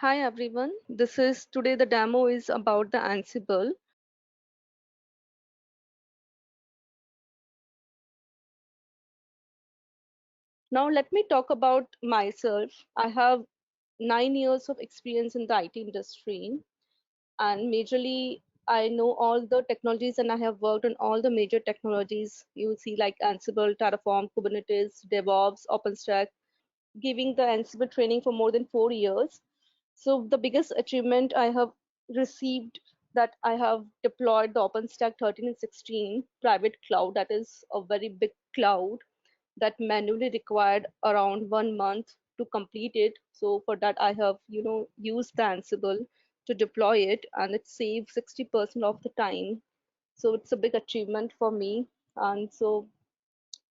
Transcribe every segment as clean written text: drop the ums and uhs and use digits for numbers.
Hi everyone. This is today the demo is about the Ansible. Now let me talk about myself. I have 9 years of experience in the IT industry, and majorly I know all the technologies and I have worked on all the major technologies you will see like Ansible, Terraform, Kubernetes, DevOps, OpenStack, giving the Ansible training for more than 4 years. So the biggest achievement I have received that I have deployed the OpenStack 13 and 16 private cloud. That is a very big cloud that manually required around 1 month to complete it. So for that, I have used the Ansible to deploy it, and it saves 60% of the time. So it's a big achievement for me. And so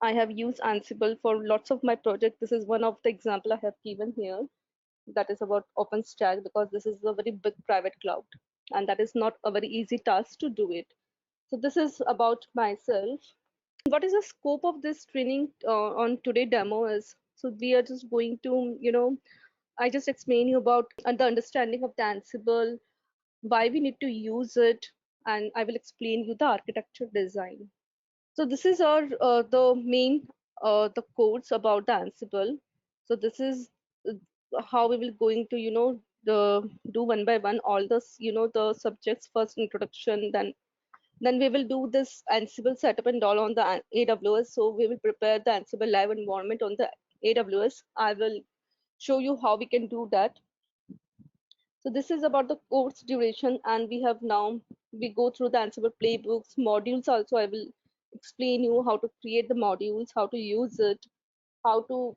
I have used Ansible for lots of my projects. This is one of the example I have given here, that is about OpenStack, because this is a very big private cloud and that is not a very easy task to do it. So this is about myself. What is the scope of this training on today demo is, so we are just going to, I just explain you about the understanding of the Ansible, why we need to use it, and I will explain you the architecture design. So this is our the main the codes about the Ansible. So this is how we will going to the do one by one all this the subjects, first introduction, then we will do this Ansible setup and all on the AWS. So we will prepare the Ansible live environment on the AWS. I will show you how we can do that. So this is about the course duration, and we have now we go through the Ansible playbooks, modules also. I will explain you how to create the modules, how to use it, how to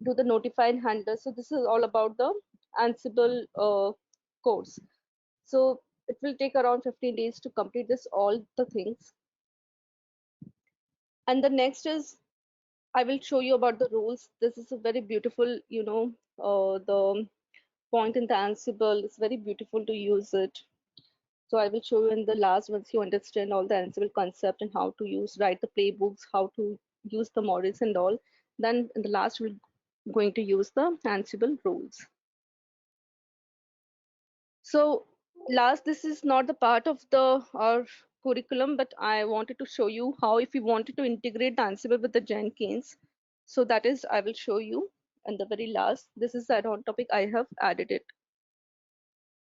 do the notified handler. So this is all about the Ansible course. So it will take around 15 days to complete this all the things. And the next is I will show you about the rules. This is a very beautiful, the point in the Ansible. It's very beautiful to use it. So I will show you in the last, once you understand all the Ansible concept and how to write the playbooks, how to use the models and all. Then in the last, we're going to use the Ansible rules. So last, this is not the part of the our curriculum, but I wanted to show you how if you wanted to integrate the Ansible with the Jenkins. So that is, I will show you. And the very last, this is the add-on topic I have added it.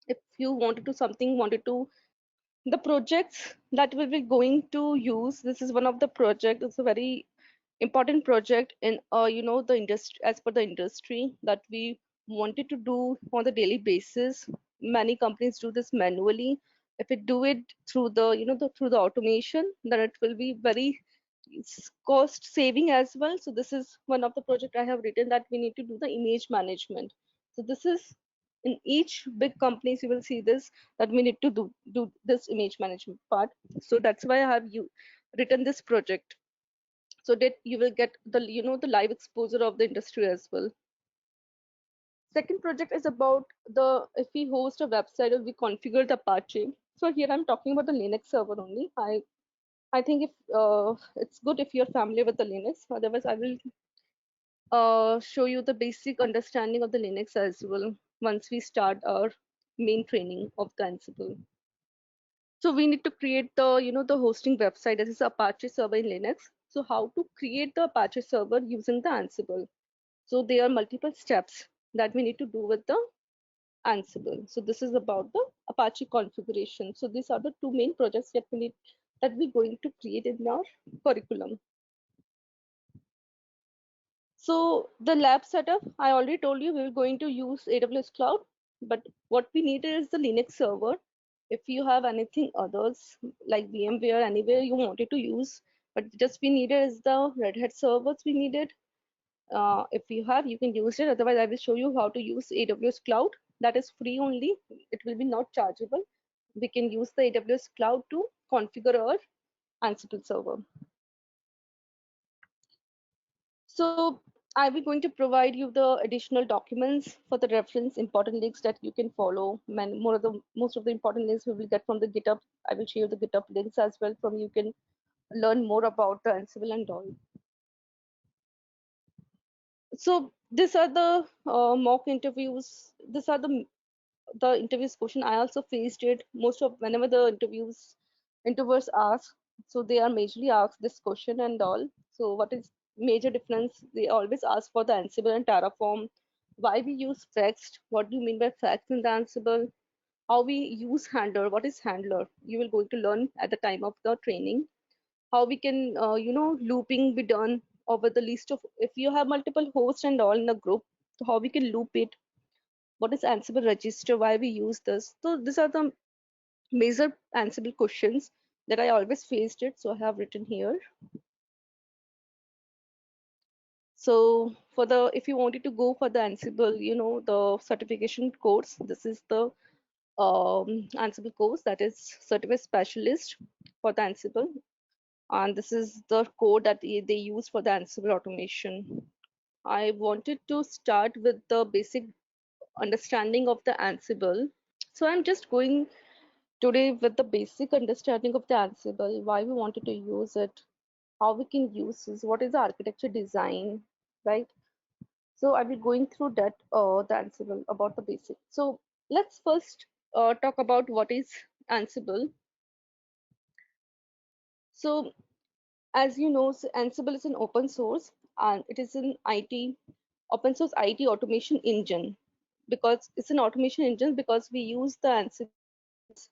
If you wanted to the projects that we will be going to use, this is one of the project. It's a very important project in the industry, as per the industry, that we wanted to do on the daily basis. Many companies do this manually. If we do it through the through the automation, then it will be very cost saving as well. So this is one of the project I have written, that we need to do the image management. So this is in each big companies you will see this, that we need to do this image management part. So that's why I have you written this project, so that you will get the the live exposure of the industry as well. Second project is about the, if we host a website or we configure the Apache. So here I'm talking about the Linux server only. I think if it's good if you're familiar with the Linux. Otherwise, I will show you the basic understanding of the Linux as well once we start our main training of the Ansible. So we need to create the the hosting website. This is Apache server in Linux. So how to create the Apache server using the Ansible? So there are multiple steps that we need to do with the Ansible. So this is about the Apache configuration. So these are the two main projects that we need, that we're going to create in our curriculum. So the lab setup, I already told you we were going to use AWS Cloud, but what we need is the Linux server. If you have anything others like VMware, anywhere you wanted to use, but just we needed is the Red Hat servers we needed. If you have, you can use it. Otherwise, I will show you how to use AWS Cloud. That is free only. It will be not chargeable. We can use the AWS Cloud to configure our Ansible server. So I will going to provide you the additional documents for the reference, important links that you can follow. Most of the important links we will get from the GitHub. I will share the GitHub links as well from you can learn more about the Ansible and all. So these are the mock interviews. These are the the interviews question, I also faced it. Most of whenever the interviewers ask, so they are majorly asked this question and all. So what is major difference? They always ask for the Ansible and Terraform. Why we use Flex? What do you mean by Flex in the Ansible? How we use handler? What is handler? You will going to learn at the time of the training. How we can looping be done over the list of, if you have multiple hosts and all in a group, so how we can loop it. What is Ansible register? Why we use this? So these are the major Ansible questions that I always faced it. So I have written here. So for the, if you wanted to go for the Ansible, the certification course, this is the Ansible course, that is certificate specialist for the Ansible. And this is the code that they use for the Ansible automation. I wanted to start with the basic understanding of the Ansible. So I'm just going today with the basic understanding of the Ansible, why we wanted to use it, how we can use this, what is the architecture design, right? So I'll be going through that, the Ansible, about the basic. So let's first talk about what is Ansible. So as you know, Ansible is an open source and it is an IT, open source IT automation engine, because it's an automation engine because we use the Ansible.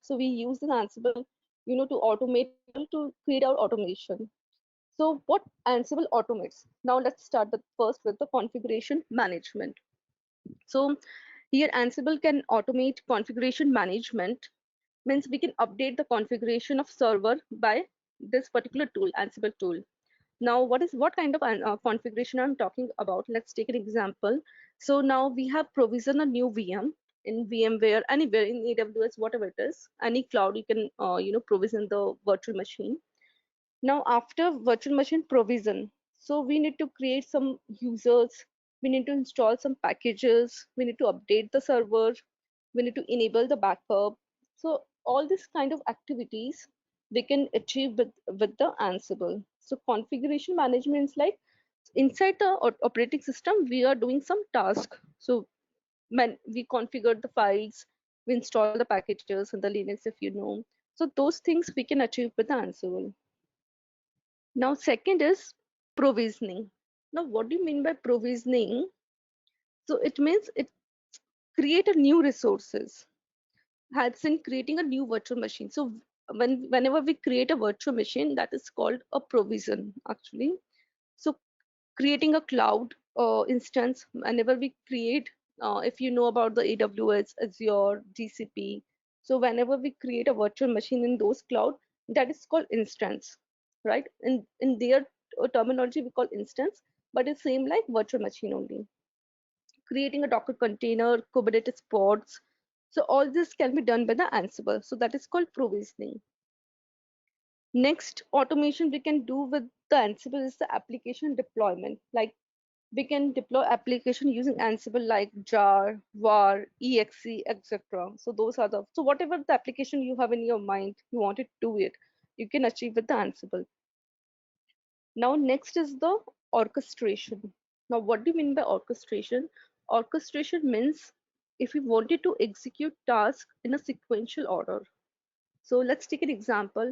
So we use the Ansible, to automate, to create our automation. So what Ansible automates? Now let's start with first with the configuration management. So here Ansible can automate configuration management, means we can update the configuration of server by this particular tool, Ansible tool. Now what kind of configuration I'm talking about? Let's take an example. So now we have provisioned a new VM in VMware, anywhere in AWS, whatever it is, any cloud you can provision the virtual machine. Now after virtual machine provision, so we need to create some users, we need to install some packages, we need to update the server, we need to enable the backup. So all this kind of activities we can achieve with the Ansible. So configuration management is like inside the operating system, we are doing some task. So when we configure the files, we install the packages and the Linux, if you know. So those things we can achieve with the Ansible. Now, second is provisioning. Now, what do you mean by provisioning? So it means it create a new resources, helps in creating a new virtual machine. So whenever we create a virtual machine, that is called a provision actually. So creating a cloud instance, whenever we create, if you know about the AWS, Azure, GCP, so whenever we create a virtual machine in those cloud, that is called instance, right? In their terminology, we call instance, but it's same like virtual machine only. Creating a Docker container, Kubernetes pods. So all this can be done by the Ansible. So that is called provisioning. Next automation we can do with the Ansible is the application deployment. Like we can deploy application using Ansible like jar, var, exe, etc. So those are the, so whatever the application you have in your mind, you want to do it, you can achieve with the Ansible. Now next is the orchestration. Now what do you mean by orchestration? Orchestration means if we wanted to execute tasks in a sequential order. So let's take an example.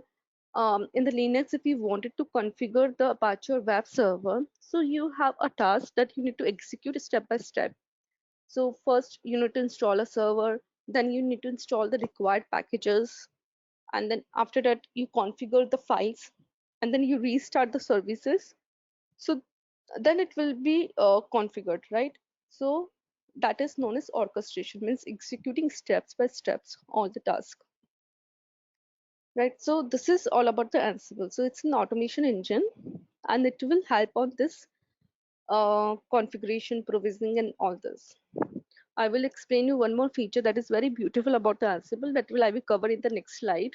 In the Linux, if you wanted to configure the Apache or web server, so you have a task that you need to execute step by step. So first you need to install a server, then you need to install the required packages, and then after that you configure the files, and then you restart the services. So then it will be configured, right? So that is known as orchestration, means executing steps by steps all the task. Right, so this is all about the Ansible. So it's an automation engine and it will help on this configuration, provisioning, and all this. I will explain you one more feature that is very beautiful about the Ansible that I will cover in the next slide.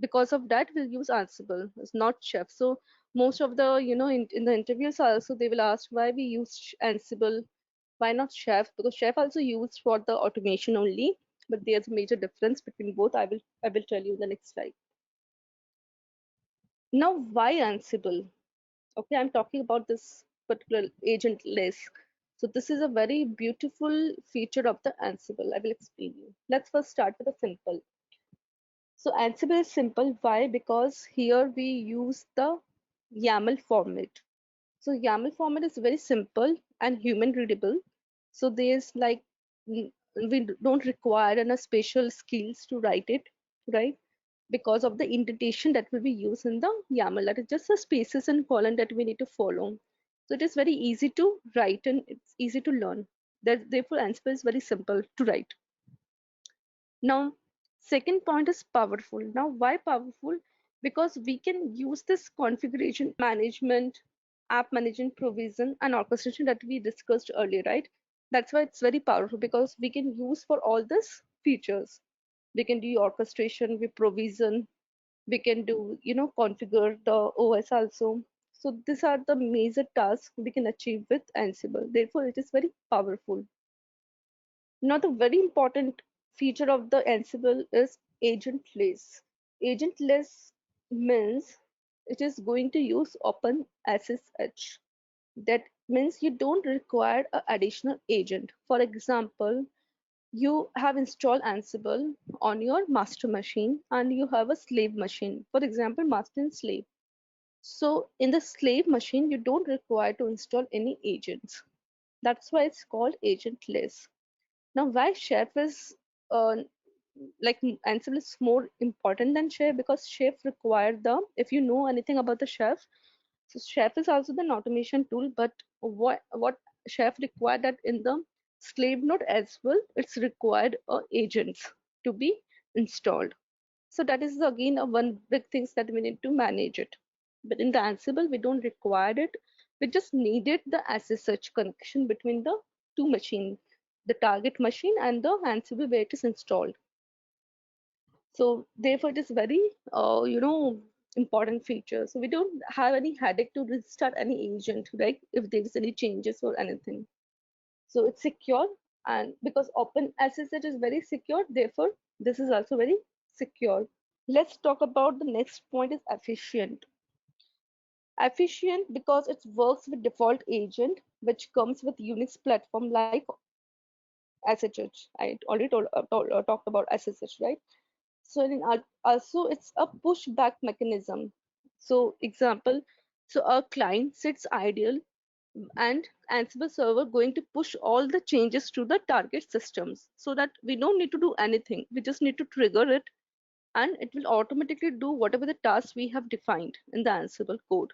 Because of that, we'll use Ansible. It's not Chef. So most of the, in the interviews also, they will ask why we use Ansible, why not Chef? Because Chef also used for the automation only, but there's a major difference between both. I will tell you in the next slide. Now, why Ansible? Okay, I'm talking about this particular agent list. So this is a very beautiful feature of the Ansible. I will explain you. Let's first start with a simple. So Ansible is simple. Why? Because here we use the YAML format. So YAML format is very simple and human readable. So there's like we don't require any special skills to write it, right? Because of the indentation that will be used in the YAML. That is just the spaces and colon that we need to follow. So it is very easy to write and it's easy to learn. That therefore Ansible is very simple to write. Now, second point is powerful. Now, why powerful? Because we can use this configuration management, app management provision, and orchestration that we discussed earlier, right? That's why it's very powerful because we can use for all these features. We can do orchestration, we provision, we can do, configure the OS also. So these are the major tasks we can achieve with Ansible. Therefore, it is very powerful. Now, the very important feature of the Ansible is agentless. Agentless means it is going to use Open SSH. That means you don't require an additional agent. For example, you have installed Ansible on your master machine and you have a slave machine. For example, master and slave. So in the slave machine, you don't require to install any agents. That's why it's called agentless. Now, why Chef is like Ansible is more important than Chef because Chef require the, if you know anything about the Chef, so Chef is also an automation tool, but what Chef required that in the slave node as well, it's required agents to be installed. So that is again a one big things that we need to manage it. But in the Ansible, we don't require it. We just needed the SSH connection between the two machines, the target machine and the Ansible where it is installed. So therefore, it is very, important feature. So we don't have any headache to restart any agent, right? If there is any changes or anything. So it's secure, and because Open SSH is very secure, therefore this is also very secure. Let's talk about the next point is efficient. Efficient because it works with default agent, which comes with Unix platform like SSH. I already talked about SSH, right? So also it's a pushback mechanism. So example, so a client sits idle and Ansible server going to push all the changes to the target systems so that we don't need to do anything. We just need to trigger it and it will automatically do whatever the tasks we have defined in the Ansible code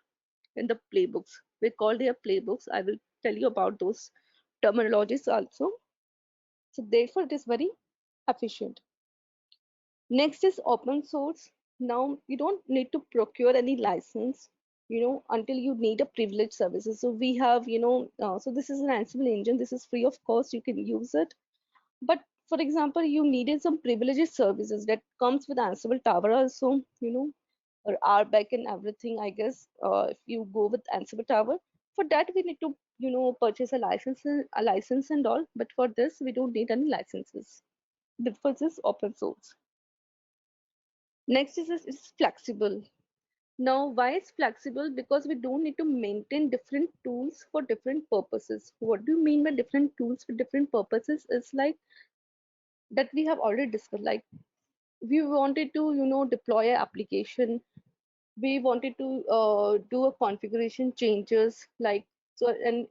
in the playbooks. We call their playbooks. I will tell you about those terminologies also. So therefore, it is very efficient. Next is open source. Now you don't need to procure any license, until you need a privileged services. So we have, so this is an Ansible engine. This is free of cost. You can use it. But for example, you needed some privileged services that comes with Ansible Tower also, or RBAC and everything, I guess, if you go with Ansible Tower. For that, we need to, purchase a license and all. But for this, we don't need any licenses. This is open source. Next is it's flexible. Now, why it's flexible? Because we don't need to maintain different tools for different purposes. What do you mean by different tools for different purposes? It's like that we have already discussed. Like we wanted to, deploy an application, we wanted to do a configuration changes like so and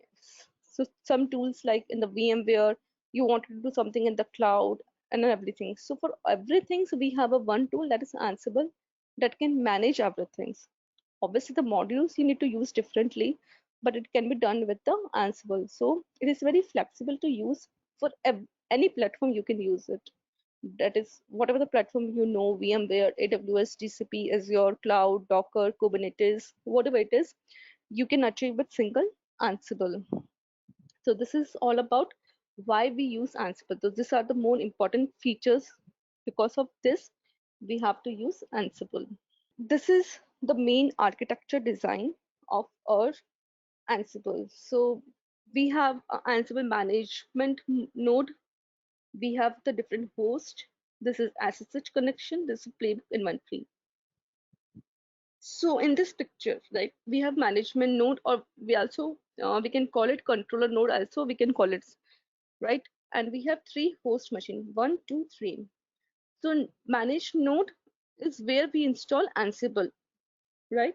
so some tools like in the VMware you wanted to do something in the cloud and everything. So for everything, so we have a one tool that is Ansible that can manage everything. Obviously the modules you need to use differently, but it can be done with the Ansible. So it is very flexible to use for any platform. You can use it, that is whatever the platform, VMware, AWS, GCP, Azure, Cloud, Docker, Kubernetes, whatever it is, you can achieve with single Ansible. So this is all about why we use Ansible. So these are the more important features. Because of this, we have to use Ansible. This is the main architecture design of our Ansible. So we have Ansible management node. We have the different host. This is SSH connection. This is playbook inventory. So in this picture, right, we have management node, or we also we can call it controller node also, we can call it, right? And we have three host machine, one, two, three. So managed node is where we install Ansible, right?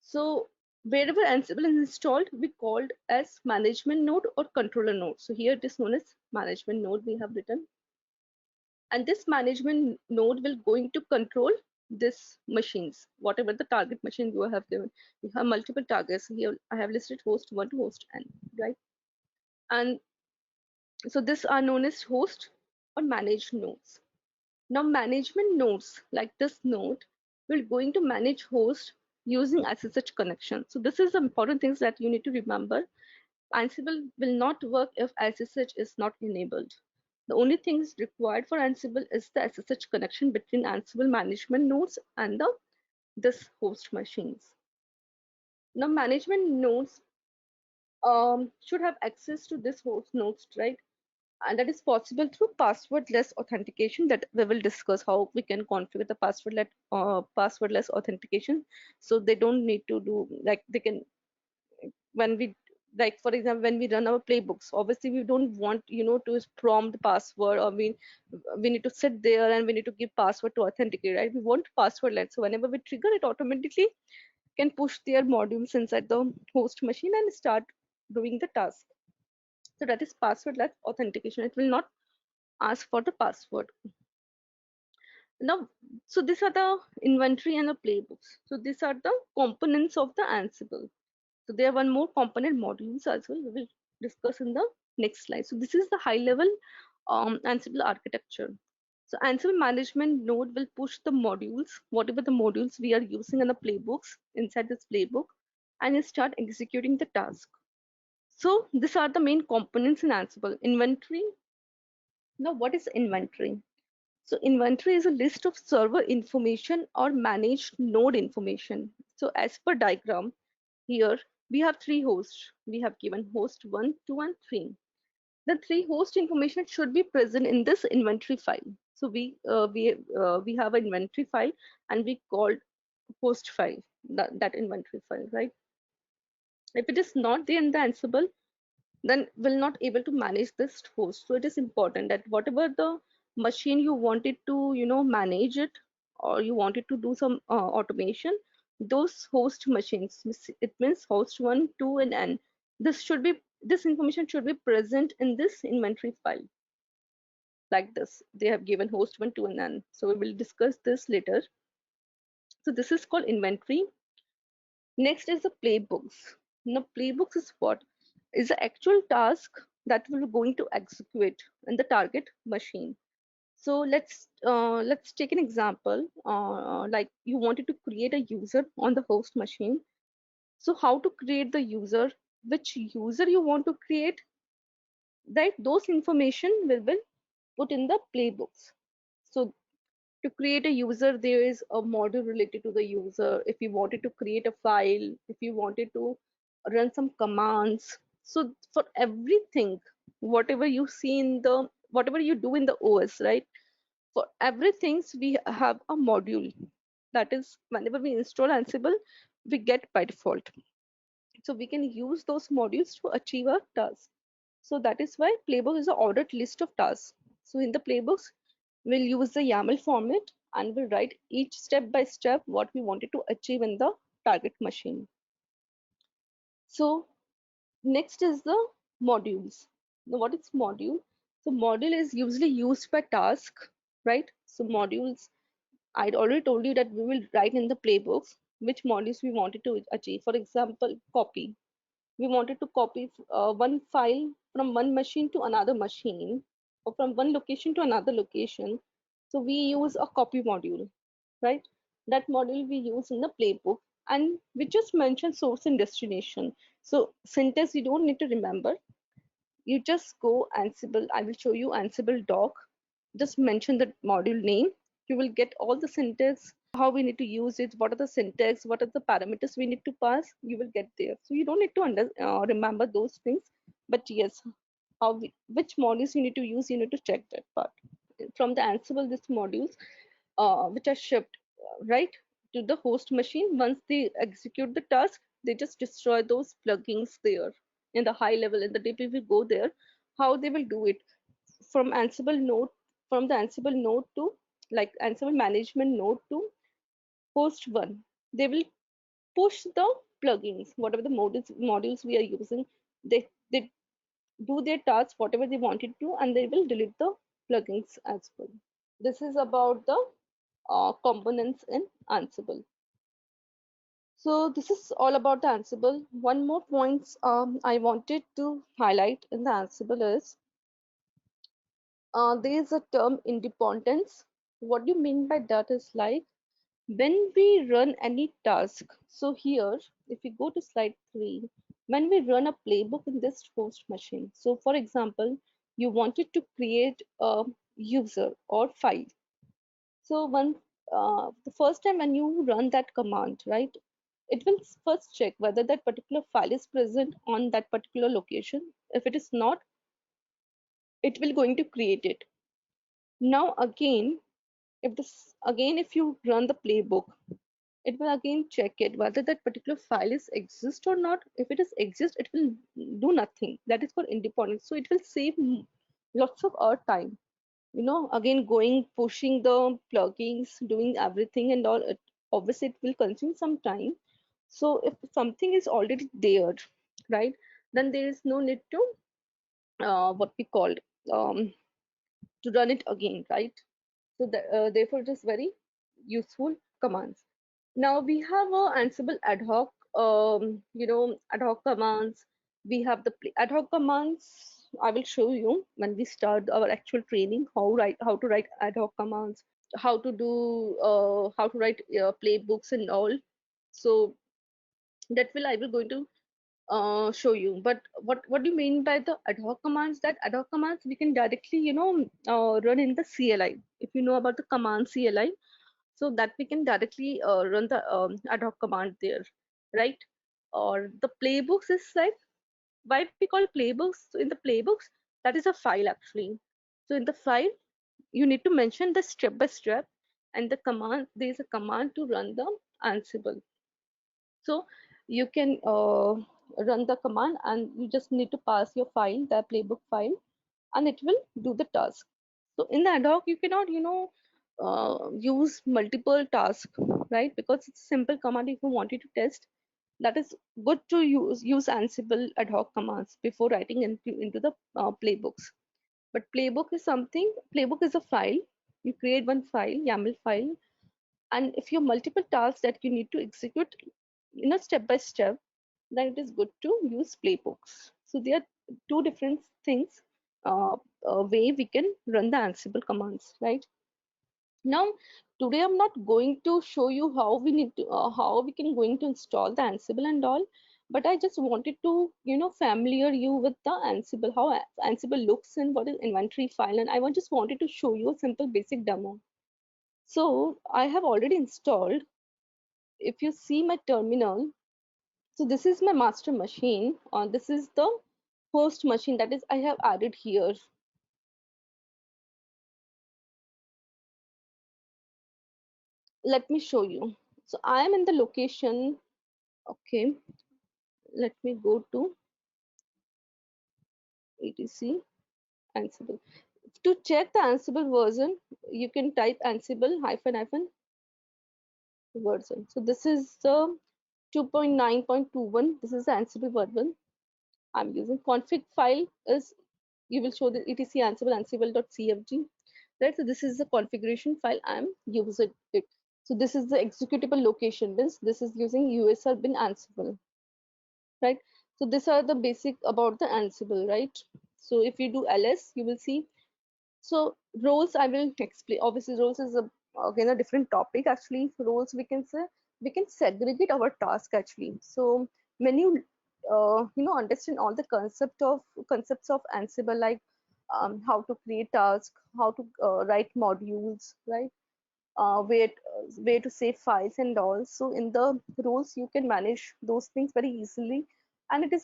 So wherever Ansible is installed, we called as management node or controller node. So here it is known as management node we have written. And this management node will going to control this machines, whatever the target machine you have given. You have multiple targets. Here I have listed host 1 to host n, right? And so these are known as host or managed nodes. Now management nodes like this node will going to manage host using SSH connection. So this is the important things that you need to remember. Ansible will not work if SSH is not enabled. The only things required for Ansible is the SSH connection between Ansible management nodes and this host machines. Now management nodes should have access to this host nodes, right? And that is possible through passwordless authentication, that we will discuss how we can configure the passwordless authentication. So they don't need to do, like, they can, when we, like for example, when we run our playbooks, obviously we don't want, to prompt password, or we need to sit there and we need to give password to authenticate, right? We want passwordless. So whenever we trigger it, automatically can push their modules inside the host machine and start doing the task. So that is passwordless authentication. It will not ask for the password. Now, so these are the inventory and the playbooks. So these are the components of the Ansible. So there are one more component, modules as well. We will discuss in the next slide. So this is the high level Ansible architecture. So Ansible management node will push the modules, whatever the modules we are using in the playbooks, inside this playbook, and start executing the task. So these are the main components in Ansible. Inventory. Now what is inventory? So inventory is a list of server information or managed node information. So as per diagram, here we have three hosts. We have given host 1, 2, and 3. The three host information should be present in this inventory file. So we have an inventory file, and we called host file, that inventory file, right? If it is not there in the Ansible, then will not able to manage this host. So it is important that whatever the machine you wanted to, manage it, or you wanted to do some automation, those host machines, it means host 1, 2, and n, this information should be present in this inventory file. Like this, they have given host 1, 2, and n. So we will discuss this later. So this is called inventory. Next is the playbooks. Now playbooks is what? Is the actual task that we're going to execute in the target machine. So let's take an example. Like you wanted to create a user on the host machine. So how to create the user, which user you want to create, right? Those information will be put in the playbooks. So to create a user, there is a module related to the user. If you wanted to create a file, if you wanted to run some commands, so for everything, whatever you see in the, whatever you do in the OS, right, for everything we have a module. That is, whenever we install Ansible, we get by default. So we can use those modules to achieve a task. So that is why playbook is an ordered list of tasks. So in the playbooks, we'll use the YAML format and we'll write each step by step what we wanted to achieve in the target machine. So next is the modules. Now what is module? So module is usually used by task, right? So modules, I'd already told you that we will write in the playbooks which modules we wanted to achieve. For example, copy. We wanted to copy one file from one machine to another machine, or from one location to another location. So we use a copy module, right? That module we use in the playbook, and we just mention source and destination. So syntax you don't need to remember. You just go Ansible. I will show you Ansible doc. Just mention the module name. You will get all the syntax, how we need to use it, what are the syntax, what are the parameters we need to pass. You will get there. So you don't need to remember those things. But yes, which modules you need to use, you need to check that part. From the Ansible, these modules which are shipped, right? to the host machine. Once they execute the task, they just destroy those plugins there in the high level. In the deep, if we go there, how they will do it from Ansible node, from the Ansible node to like Ansible management node to host one. They will push the plugins, whatever the modules we are using. They do their tasks, whatever they wanted to, and they will delete the plugins as well. This is about the components in Ansible. So this is all about the Ansible. One more point I wanted to highlight in the Ansible is there is a term independence. What do you mean by that is like when we run any task. So here, if we go to slide 3, when we run a playbook in this host machine. So for example, you wanted to create a user or file. So the first time when you run that command, right, it will first check whether that particular file is present on that particular location. If it is not, it will going to create it. Now again, if you run the playbook, it will again check it whether that particular file is exist or not. If it is exist, it will do nothing. That is for independence. So it will save lots of our time. Again going pushing the plugins, doing everything and all. Obviously, it will consume some time. So if something is already there, right, then there is no need to what we call to run it again, right? So therefore, it is very useful commands. Now we have a Ansible ad hoc, ad hoc commands. We have the ad hoc commands. I will show you when we start our actual training how to write ad hoc commands, how to write playbooks and all. So that will I will going to show you. But what do you mean by the ad hoc commands? That ad hoc commands we can directly run in the CLI. If you know about the command CLI, so that we can directly run the ad hoc command there, right? Or the playbooks is like why we call playbooks. So in the playbooks, that is a file actually. So in the file, you need to mention the step by step, and the command, there is a command to run the Ansible. So you can run the command, and you just need to pass your file, the playbook file, and it will do the task. So in the ad hoc, you cannot, use multiple tasks, right? Because it's a simple command. If you wanted to test, that is good to use Ansible ad hoc commands before writing into the playbooks. But playbook is a file. You create one file, YAML file, and if you have multiple tasks that you need to execute, step by step, then it is good to use playbooks. So there are two different things, way we can run the Ansible commands, right? Now, today I'm not going to show you how we can going to install the Ansible and all, but I just wanted to, familiar you with the Ansible, how Ansible looks and what is inventory file, and just wanted to show you a simple basic demo. So I have already installed. If you see my terminal, so this is my master machine. This is the host machine that is I have added here. Let me show you. So I am in the location. Okay, let me go to etc Ansible. To check the Ansible version, you can type Ansible hyphen hyphen version. So this is the 2.9.21. This is the Ansible version I'm using. Config file is, you will show the etc ansible.cfg, right? So this is the configuration file I'm using it. So this is the executable location. This is using usr bin Ansible, right? So these are the basic about the Ansible, right? So if you do ls, you will see. So roles I will explain. Obviously, roles is again a different topic. Actually, roles we can say we can segregate our task actually. So when you understand all the concepts of Ansible, like how to create task, how to write modules, right? Where to save files and all. So in the roles, you can manage those things very easily, and it is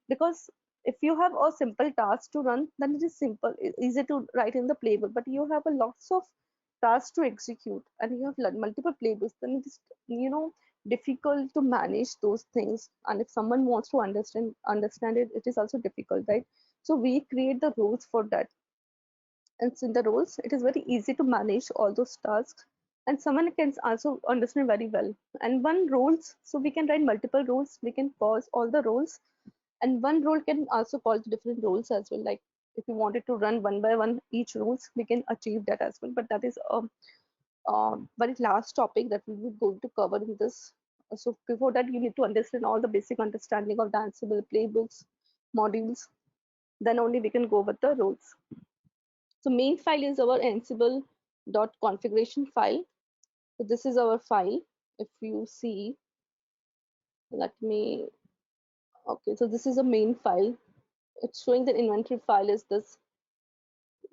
because if you have a simple task to run, then it is simple, easy to write in the playbook. But you have a lots of tasks to execute and you have multiple playbooks, then it is, difficult to manage those things. And if someone wants to understand it, it is also difficult, right? So we create the rules for that. And in the roles, it is very easy to manage all those tasks, and someone can also understand very well. And one roles, so we can write multiple roles, we can pause all the roles, and one role can also call the different roles as well. Like if you wanted to run one by one each rules, we can achieve that as well. But that is a very last topic that we will going to cover in this. So before that, you need to understand all the basic understanding of the Ansible playbooks, modules. Then only we can go with the roles. So main file is our Ansible .configuration file. So this is our file. If you see, let me, okay, so this is a main file. It's showing the inventory file is this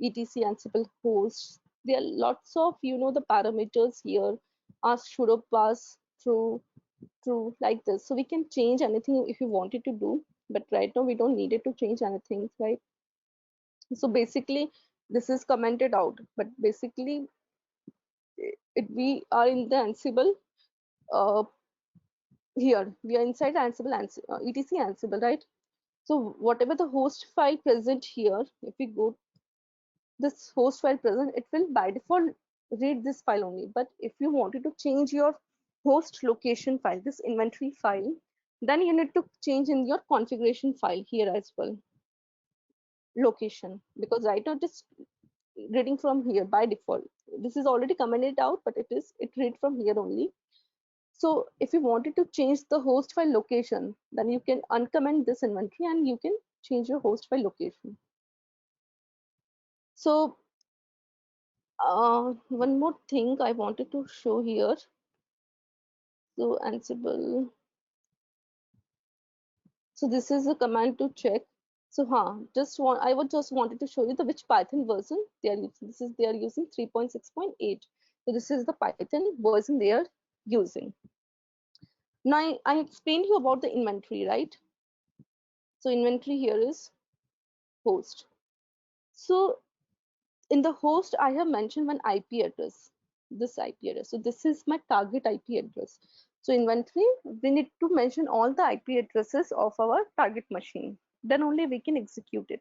etc Ansible host. There are lots of, the parameters here. Ask sudo pass true like this. So we can change anything if you wanted to do, but right now we don't need it to change anything, right? So basically, this is commented out, but basically we are in the Ansible. Here we are inside Ansible, etc Ansible, right? So whatever the host file present here, if we go this host file present, it will by default read this file only. But if you wanted to change your host location file, this inventory file, then you need to change in your configuration file here as well, location, because right now just reading from here by default. This is already commented out, but it read from here only. So if you wanted to change the host file location, then you can uncomment this inventory and you can change your host file location. So one more thing I wanted to show here. So Ansible. So this is a command to check. So I would just wanted to show you the which Python version they are using. This is they are using 3.6.8. So this is the Python version they are using. Now I explained you about the inventory, right? So inventory here is host. So in the host, I have mentioned one IP address, this IP address. So this is my target IP address. So inventory, we need to mention all the IP addresses of our target machine. Then only we can execute it.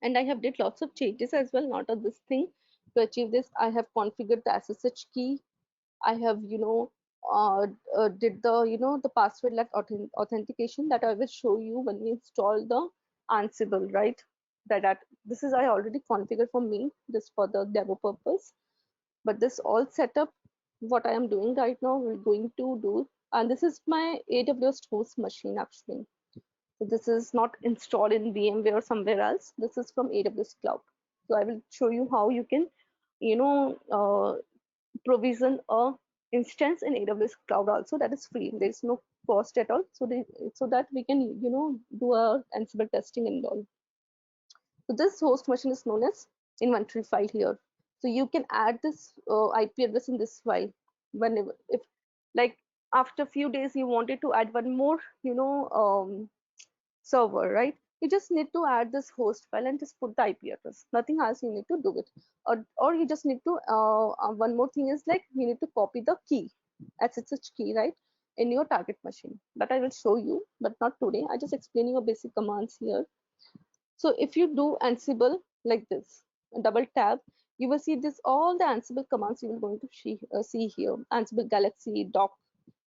And I have did lots of changes as well, not of this thing. To achieve this, I have configured the SSH key. I have, did the, the password like authentication that I will show you when we install the Ansible, right? That this is I already configured for me, just for the demo purpose. But this all setup, what I am doing right now, we're going to do, and this is my AWS host machine actually. So this is not installed in VMware or somewhere else. This is from AWS Cloud. So I will show you how you can, provision a instance in AWS Cloud also that is free. There is no cost at all. So that we can, do a Ansible testing and all. So this host machine is known as inventory file here. So you can add this IP address in this file whenever, if like after a few days you wanted to add one more, server, right? You just need to add this host file and just put the IP address. Nothing else you need to do it. Or you just need to, one more thing is like you need to copy the key, SSH key, right? In your target machine. That I will show you, but not today. I just explaining your basic commands here. So if you do Ansible like this, double tap, you will see this all the Ansible commands you will going to see here. Ansible Galaxy, doc,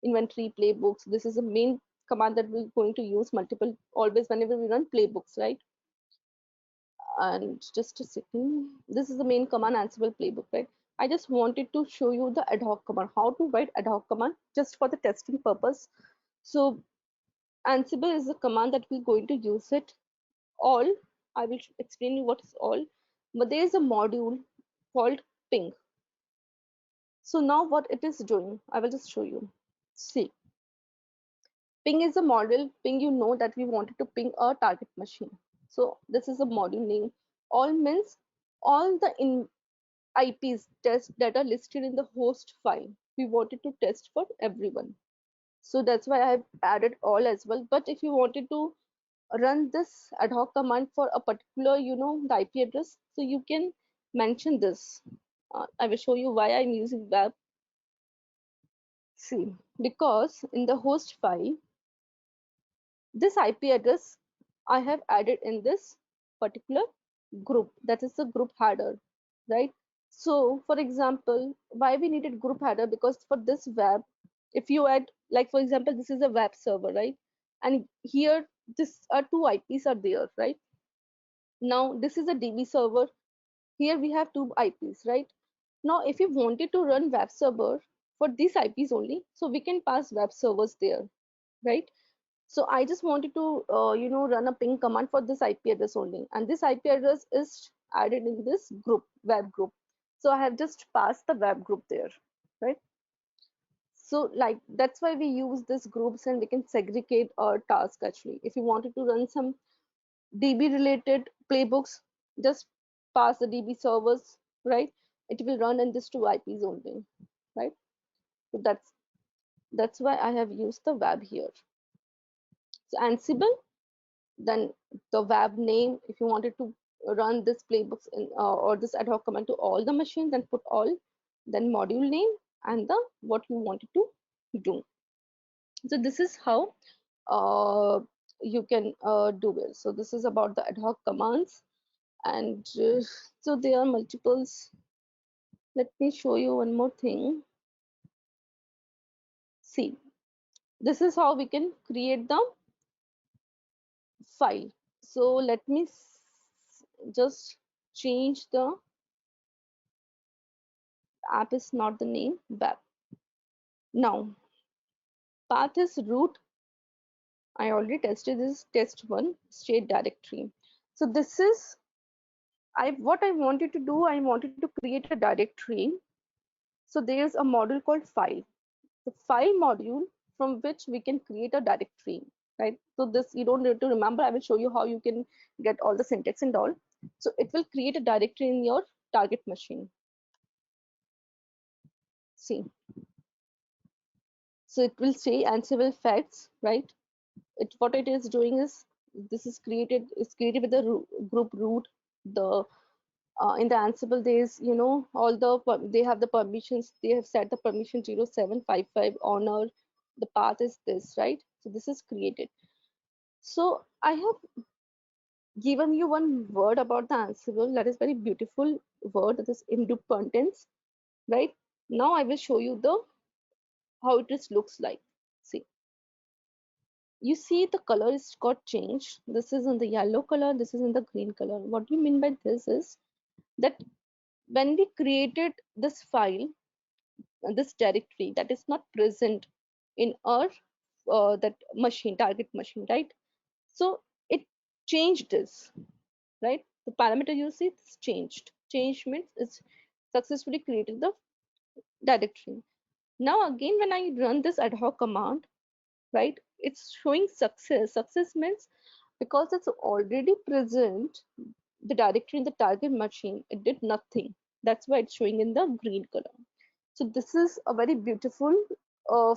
inventory, playbooks. This is the main command that we're going to use multiple always whenever we run playbooks, right? And just a second, this is the main command Ansible playbook, right? I just wanted to show you the ad hoc command, how to write ad hoc command just for the testing purpose. So Ansible is the command that we're going to use it all. I will explain you what is all, but there is a module called ping. So now what it is doing, I will just show you. See, ping is a model. Ping, you know that we wanted to ping a target machine. So this is a module name. All means all the IPs test that are listed in the host file. We wanted to test for everyone. So that's why I've added all as well. But if you wanted to run this ad hoc command for a particular, the IP address, so you can mention this. I will show you why I'm using web. See, because in the host file, this IP address I have added in this particular group, that is the group header, right? So for example, why we needed group header? Because for this web, if you add, like for example, this is a web server, right? And here this are two IPs are there, right? Now this is a DB server. Here we have two IPs, right? Now if you wanted to run web server for these IPs only, so we can pass web servers there, right? So I just wanted to, run a ping command for this IP address only. And this IP address is added in this group, web group. So I have just passed the web group there, right? So like that's why we use these groups and we can segregate our task actually. If you wanted to run some DB related playbooks, just pass the DB servers, right? It will run in these two IPs only, right? So that's why I have used the web here. So Ansible, then the web name, if you wanted to run this playbooks in, or this ad hoc command to all the machines, then put all, then module name and the what you wanted to do. So this is how you can do it. So this is about the ad hoc commands, and so there are multiples. Let me show you one more thing. See, this is how we can create the file. So let me just change the app is not the name, web. Now path is root. I already tested this, test one, state directory. So this is what I wanted to do. I wanted to create a directory. So there's a module called file, the file module from which we can create a directory, right? So this you don't need to remember. I will show you how you can get all the syntax and all. So it will create a directory in your target machine. See, so it will say Ansible facts, right? What it is doing is this is created, it's created with the group root. The in the Ansible there's, all the they have the permissions, they have set the permission 0755 honor, the path is this, right? So this is created. So I have given you one word about the Ansible, that is very beautiful word, that is independence, right? Now I will show you the how it is looks like. See, you see the color is got changed. This is in the yellow color, this is in the green color. What we mean by this is that when we created this file, this directory, that is not present in our that machine, target machine, right? So it changed this, right? The parameter you see is changed. Change means it's successfully created the directory. Now again, when I run this ad hoc command, right, it's showing success. Success means because it's already present, the directory in the target machine, it did nothing. That's why it's showing in the green color. So this is a very beautiful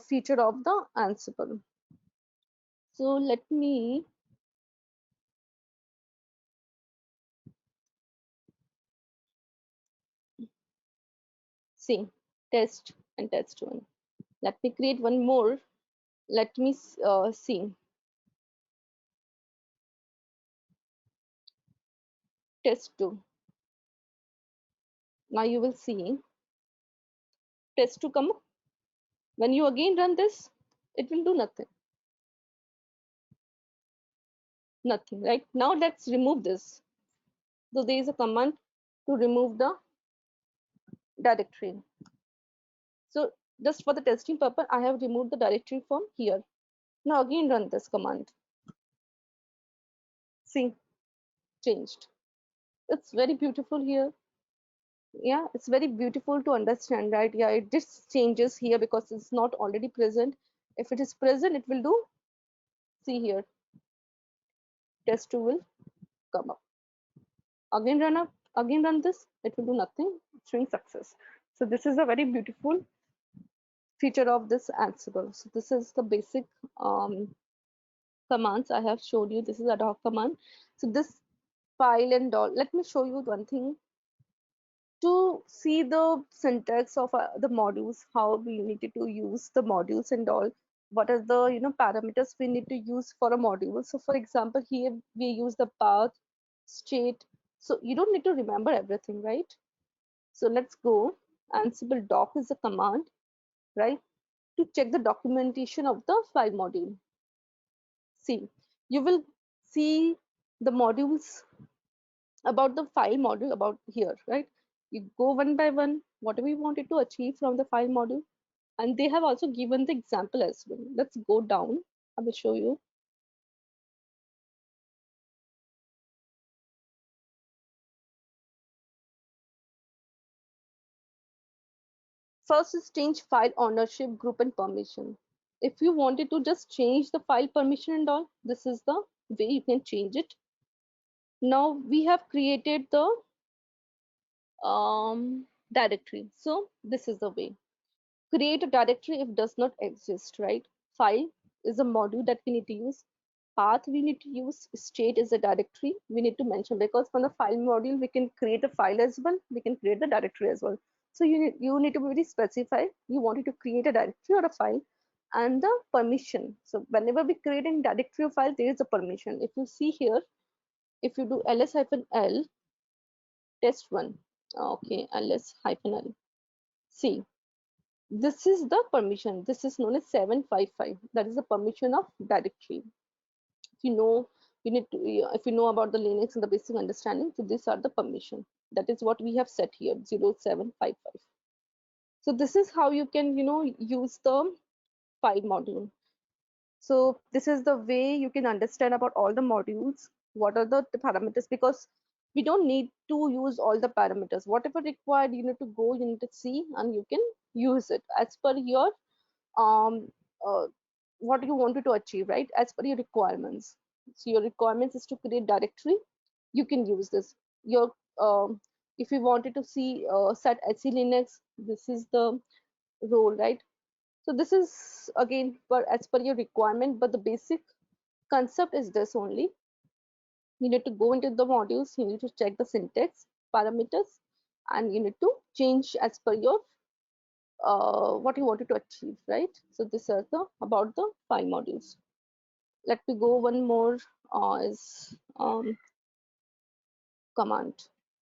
feature of the Ansible. So let me see, test and test one. Let me create one more. Let me see, test two. Now you will see test two come up. When you again run this, it will do nothing. Nothing, right? Now let's remove this. So there is a command to remove the directory. So just for the testing purpose, I have removed the directory from here. Now again run this command. See, changed. It's very beautiful here. Yeah, it's very beautiful to understand, right? Yeah, it just changes here because it's not already present. If it is present, it will do. See here, test 2 will come up. Again run up, again run this, it will do nothing, showing success. So this is a very beautiful feature of this Ansible. So this is the basic commands I have showed you. This is ad hoc command. So this file and all, let me show you one thing. to see the syntax of the modules, how we needed to use the modules and all, what are the parameters we need to use for a module. So for example, here we use the path, state. So you don't need to remember everything, right? So let's go. Ansible doc is a command, right, to check the documentation of the file module. See, you will see the modules about the file module about here, right? You go one by one, whatever you wanted to achieve from the file module. And they have also given the example as well. Let's go down. I will show you. First is change file ownership, group, and permission. If you wanted to just change the file permission and all, this is the way you can change it. Now we have created the directory. So this is the way. Create a directory if does not exist, right? File is a module that we need to use. Path we need to use. State is a directory we need to mention, because from the file module we can create a file as well, we can create the directory as well. So you need to be very specified, you wanted to create a directory or a file. And the permission, so whenever we create a directory or file, there is a permission. If you see here, if you do ls-l test one, okay, ls-l, see, this is the permission. This is known as 755. That is the permission of directory. If you know, you need to, if you know about the Linux and the basic understanding, so these are the permission. That is what we have set here, 0755. So this is how you can, use the file module. So this is the way you can understand about all the modules. What are the parameters? Because we don't need to use all the parameters. Whatever required, you need to go, you need to see, and you can use it as per your um, uh, what you wanted to achieve, right? As per your requirements. So your requirements is to create directory. You can use this. Your if you wanted to see set SE Linux, this is the role, right? So this is again as per your requirement, but the basic concept is this only. You need to go into the modules. You need to check the syntax parameters, and you need to change as per your what you wanted to achieve, right? So this is the about the file modules. Let me go one more is command.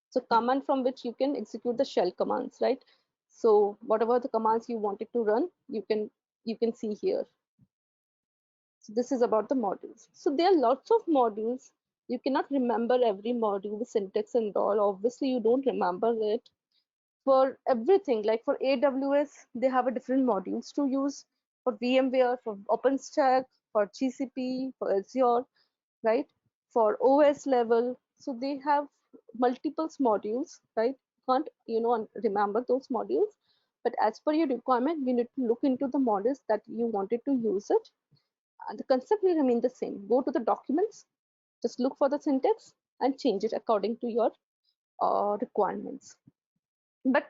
So command from which you can execute the shell commands, right? So whatever the commands you wanted to run, you can see here. So this is about the modules. So there are lots of modules. You cannot remember every module syntax and all. Obviously, you don't remember it. For everything, like for AWS, they have a different modules to use. For VMware, for OpenStack, for GCP, for Azure, right? For OS level, so they have multiple modules, right? Can't remember those modules, but as per your requirement, we need to look into the modules that you wanted to use it. And the concept will remain the same. Go to the documents, just look for the syntax and change it according to your requirements. But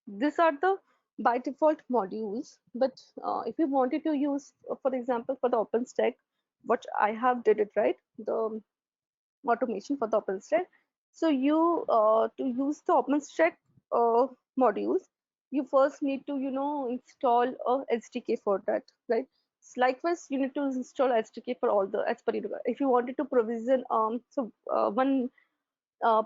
these are the by default modules. But if you wanted to use, for example, for the OpenStack, what I have did it, right, the automation for the OpenStack. So you to use the OpenStack modules, you first need to install a SDK for that, right? Likewise, you need to install SDK for all the as per your, if you wanted to provision one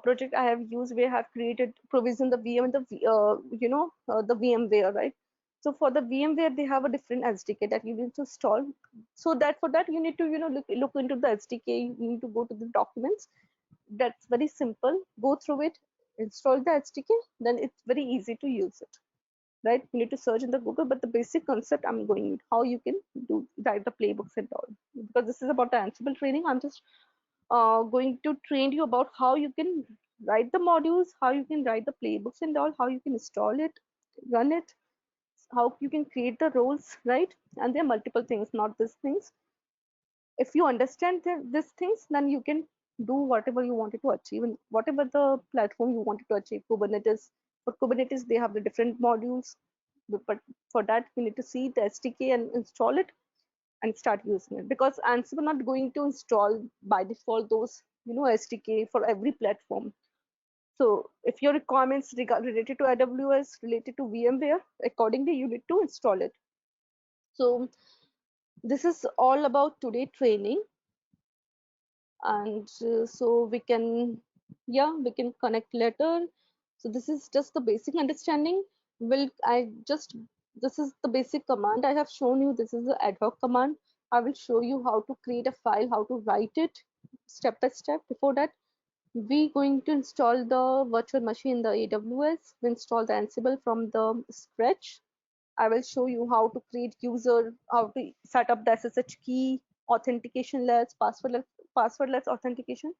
project I have used where I have created provision the VM and the VMware, right? So for the VMware, they have a different SDK that you need to install. So that for that you need to look into the SDK. You need to go to the documents. That's very simple. Go through it, install the SDK, then it's very easy to use it. Right? You need to search in the Google, but the basic concept I'm going how you can write the playbooks and all. Because this is about the Ansible training. I'm just going to train you about how you can write the modules, how you can write the playbooks and all, how you can install it, run it, how you can create the roles, right? And there are multiple things, not these things. If you understand these things, then you can do whatever you wanted to achieve and whatever the platform you wanted to achieve. Kubernetes, for Kubernetes, they have the different modules, but for that, you need to see the SDK and install it and start using it, because Ansible not going to install by default those SDK for every platform. So if your requirements related to AWS, related to VMware, accordingly you need to install it. So this is all about today training, and so we can, yeah, we can connect later. So this is just the basic understanding. Will I just, this is the basic command I have shown you. This is the ad hoc command. I will show you how to create a file, how to write it step by step. Before that, we going to install the virtual machine, the AWS. We install the Ansible from the scratch. I will show you how to create user, how to set up the SSH key, authentication-less, passwordless authentication.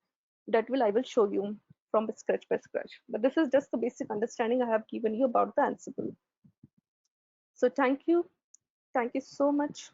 That will I will show you from scratch by scratch. But this is just the basic understanding I have given you about the Ansible. So thank you so much.